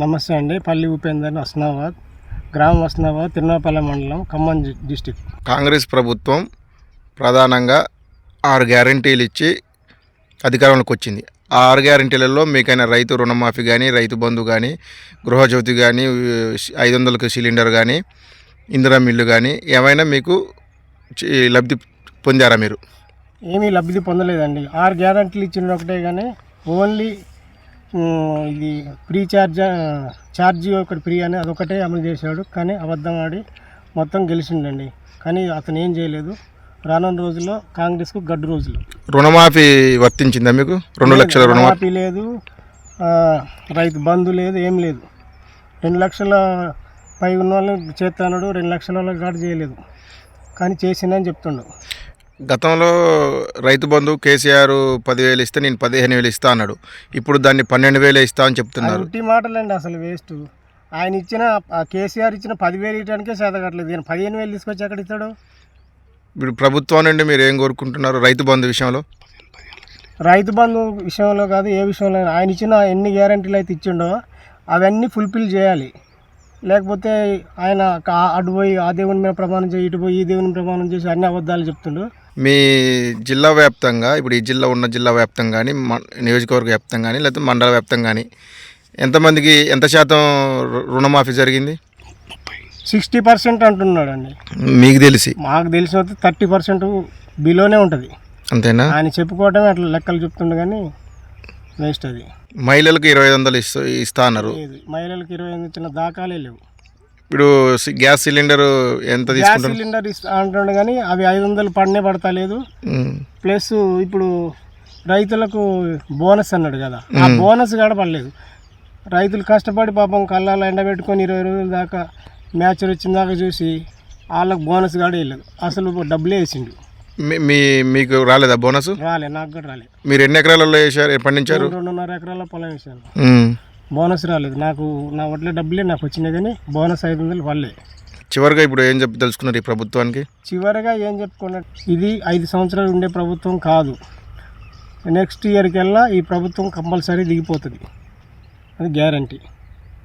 నమస్తే అండి. పల్లి ఉపేందర్, హస్నాబాద్ గ్రామం, హస్నాబాద్, తిరునాపల్లి మండలం, ఖమ్మం డిస్టిక్. కాంగ్రెస్ ప్రభుత్వం ప్రధానంగా 6 గ్యారంటీలు ఇచ్చి అధికారంలోకి వచ్చింది. ఆ 6 గ్యారంటీలలో మీకైనా రైతు రుణమాఫీ కానీ, రైతు బంధు కానీ, గృహజ్యోతి కానీ, 500కి సిలిండర్ కానీ, ఇందిరా మిల్లు కానీ ఏమైనా మీకు లబ్ధి పొందారా? మీరు ఏమీ లబ్ధి పొందలేదండి. 6 గ్యారంటీలు ఇచ్చిన ఒకటే కానీ ఓన్లీ ఇది ఫ్రీ ఛార్జీ ఒకటి ఫ్రీ అని అదొకటే అమలు చేశాడు. కానీ అబద్ధం ఆడి మొత్తం గెలిచిండండి. కానీ అతను ఏం చేయలేదు. రానున్న రోజుల్లో కాంగ్రెస్కు గడ్డు రోజులు. రుణమాఫీ వర్తించిందా మీకు? 2 లక్షల రుణమాఫీ లేదు, రైతు బంధు లేదు, ఏం లేదు. 2 లక్షల పై ఉన్న వాళ్ళు చేస్తున్నాడు, 2 లక్షల వాళ్ళకి గాడు చేయలేదు. కానీ చేసిందని చెప్తుండు. గతంలో రైతు బంధు కేసీఆర్ 10,000 ఇస్తే నేను 15,000 ఇస్తా అన్నాడు. ఇప్పుడు దాన్ని 12,000 ఇస్తా అని చెప్తున్నారు. ఉట్టి మాటలండి, అసలు వేస్ట్. ఆయన ఇచ్చిన కేసీఆర్ ఇచ్చిన 10,000 ఇవ్వడానికే చేతగట్లేదు. ఈయన 15,000 తీసుకొచ్చి ఎక్కడ ఇస్తాడు? ఇప్పుడు ప్రభుత్వం నుండి మీరు ఏం కోరుకుంటున్నారు రైతు బంధు విషయంలో? రైతు బంధు విషయంలో కాదు, ఏ విషయంలో ఆయన ఇచ్చిన ఎన్ని గ్యారంటీలు అయితే ఇచ్చిండో అవన్నీ ఫుల్ఫిల్ చేయాలి. లేకపోతే ఆయన అటు పోయి ఆ దేవుని మీద ప్రమాణం చేసి, ఇటు పోయి ఈ దేవుని ప్రమాణం చేసి అన్ని అబద్ధాలు చెప్తుండు. మీ జిల్లా వ్యాప్తంగా, ఇప్పుడు ఈ జిల్లా ఉన్న జిల్లా వ్యాప్తంగా కానీ, నియోజకవర్గ వ్యాప్తంగా కానీ, లేకపోతే మండల వ్యాప్తంగా కానీ ఎంతమందికి ఎంత శాతం రుణమాఫీ జరిగింది? 60% అంటున్నాడు అండి. మీకు తెలిసి? మాకు తెలిసిన 30% బిలోనే ఉంటుంది. అంతేనా? ఆయన చెప్పుకోవటమే అట్లా లెక్కలు చెప్తుండు, కానీ వేస్ట్ అది. మహిళలకు 2,500 ఇస్తా అన్నారు. మహిళలకు 25 ఇచ్చిన దాఖలే లేవు. ఇప్పుడు గ్యాస్ సిలిండర్ ఎంత తీసుకుంటారు? సిలిండర్ అంటుండే కానీ అవి 500 పడతలేదు. ప్లస్ ఇప్పుడు రైతులకు బోనస్ అన్నాడు కదా, ఆ బోనస్ కూడా పడలేదు. రైతులు కష్టపడి పాపం కళ్ళాల ఎండబెట్టుకొని 20 రోజుల దాకా మ్యాచ్ వచ్చిన దాకా చూసి వాళ్ళకు బోనస్ కూడా వేయలేదు. అసలు డబ్బులే వేసిండు. మీకు రాలేదా బోనస్? రాలే, నాకు కూడా రాలేదు. మీరు ఎన్ని ఎకరాలలో వేసారు, పండించారు? 2.5 ఎకరాల పొలం వేసాను. బోనస్ రాలేదు నాకు. నా వడ్ల డబ్బులే నాకు వచ్చినాయి, కానీ బోనస్ 500 పడలే. చివరిగా ఇప్పుడు ఏం తెలుసుకున్నారు ఈ ప్రభుత్వానికి? చివరిగా ఏం చెప్పుకున్నారు, ఇది 5 సంవత్సరాలు ఉండే ప్రభుత్వం కాదు. నెక్స్ట్ ఇయర్కి వెళ్ళా ఈ ప్రభుత్వం కంపల్సరీ దిగిపోతుంది, అది గ్యారంటీ.